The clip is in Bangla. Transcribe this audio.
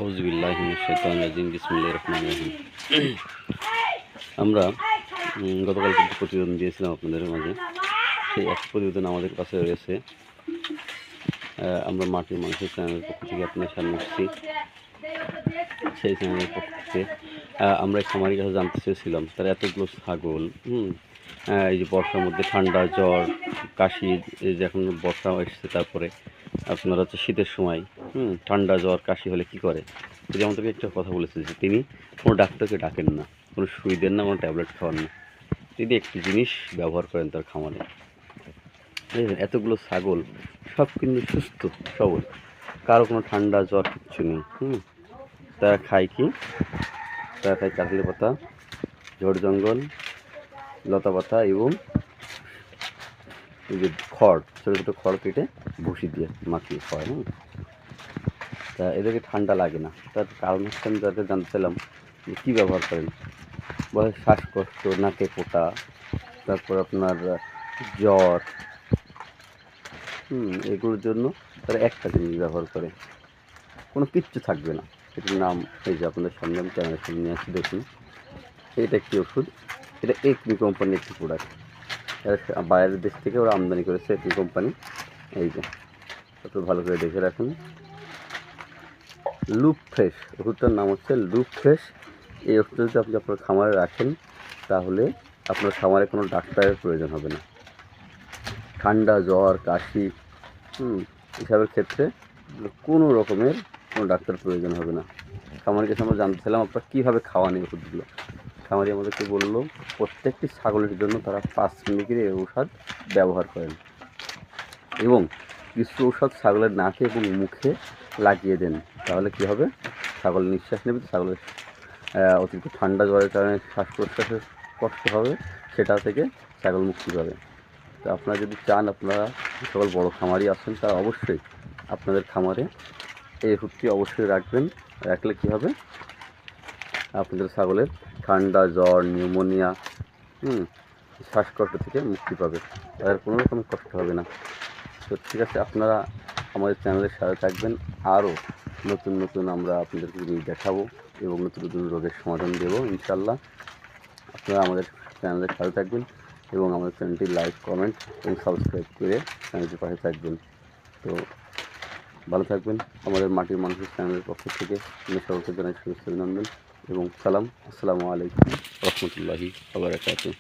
আউযুবিল্লাহি মিনাশ শাইতানির রাজিম বিসমিল্লাহির রহমানির রহিম। আমরা গতকাল কিন্তু প্রতিবেদন দিয়েছিলাম আপনাদের মাঝে। সেই এক প্রতিবেদন আমাদের কাছে রয়েছে। আমরা মাটির মানুষের চ্যানেলের পক্ষ থেকে আপনার সামনে এসেছি। সেই চ্যানেলের পক্ষ থেকে আমরা খামারির কাছে জানতে চেয়েছিলাম তার এতগুলো ছাগল এই যে বর্ষার মধ্যে ঠান্ডা জ্বর কাশি, এই যে এখন বর্ষা এসেছে, তারপরে আপনার হচ্ছে শীতের সময় ঠান্ডা জ্বর কাশি হলে কি করে। যদি আমাদেরকে একটা কথা বলেছে যে তিনি কোনো ডাক্তারকে ডাকেন না, কোনো সুই দেন না, কোনো ট্যাবলেট খাওয়ান না, তিনি একটি জিনিস ব্যবহার করেন তার খামারে। এতগুলো ছাগল সব কিন্তু সুস্থ সবল, কারো কোনো ঠান্ডা জ্বর কিচ্ছু নেই। তারা খায় কি? তারা খায় কাঁঠালি পাতা, ঝড় জঙ্গল, লতা পাতা এবং এই যে খড়, ছোটো ছোটো খড় কেটে ভুসি দিয়ে মাখিয়ে খাওয়ায়। তা এদেরকে ঠান্ডা লাগে না। তার কারণ হচ্ছে আমি যাদের জানতে চাইলাম যে কী ব্যবহার করেন, বলে শ্বাসকষ্ট, নাকে পোটা, তারপর আপনার জ্বর, এগুলোর জন্য তারা একটা জিনিস ব্যবহার করে, কোনো কিচ্ছু থাকবে না। এটার নাম এই যে আপনাদের সামনে আমি ক্যামেরার সামনে নিয়ে আসছি, দেখুন। এটা একটি ওষুধ, এটা একমি কোম্পানির একটি প্রোডাক্ট। বাইরের দেশ থেকে ওরা আমদানি করেছে একটি কোম্পানি। এই যে একটু ভালো করে দেখে রাখুন, লুপ ফ্রেশ ওষুধটার নাম হচ্ছে লুপ ফ্রেশ। এই ওষুধটা যদি আপনি আপনার খামারে রাখেন তাহলে আপনার খামারে কোনো ডাক্তারের প্রয়োজন হবে না। ঠান্ডা জ্বর কাশি এসবের ক্ষেত্রে কোনো রকমের কোনো ডাক্তার প্রয়োজন হবে না। খামারের কাছে আমরা জানতে চাইলাম আপনারা কীভাবে খাওয়ান এই ওষুধগুলো। খামারি আমাদেরকে বললো প্রত্যেকটি ছাগলের জন্য তারা 5 মিলি এই ওষুধ ব্যবহার করেন এবং কিছু ওষুধ ছাগলের নাকে এবং মুখে লাগিয়ে দেন। তাহলে কী হবে? ছাগল নিঃশ্বাস নেবে, ছাগলের অতিরিক্ত ঠান্ডা জ্বরের কারণে শ্বাস প্রশ্বাসের কষ্ট হবে, সেটা থেকে ছাগল মুক্তি পাবে। তো আপনারা যদি চান, আপনারা সকল বড় খামারি আছেন, তারা অবশ্যই আপনাদের খামারে এই ওষুধটি অবশ্যই রাখবেন। রাখলে কী হবে? আপনাদের ছাগলের ঠান্ডা জ্বর নিউমোনিয়া শ্বাসকষ্ট থেকে মুক্তি পাবে, তাদের কোনো রকম কষ্ট হবে না। তো ঠিক আছে, আপনারা আমাদের চ্যানেলের সাথে থাকবেন। আরও নতুন নতুন আমরা আপনাদেরকে দেখাবো এবং নতুন নতুন রোগের সমাধান দেবো ইনশাল্লাহ। আপনারা আমাদের চ্যানেলের সাথে থাকবেন এবং আমাদের চ্যানেলটি লাইক কমেন্ট এবং সাবস্ক্রাইব করে চ্যানেলটির পাশে থাকবেন। তো ভালো থাকবেন। আমাদের মাটির মানুষের চ্যানেলের পক্ষ থেকে আমি সকলকে জানাই শুভেচ্ছা অভিনন্দন এবং সালাম। আসসালামু আলাইকুম রহমতুল্লাহি ওয়া বারাকাতুহু।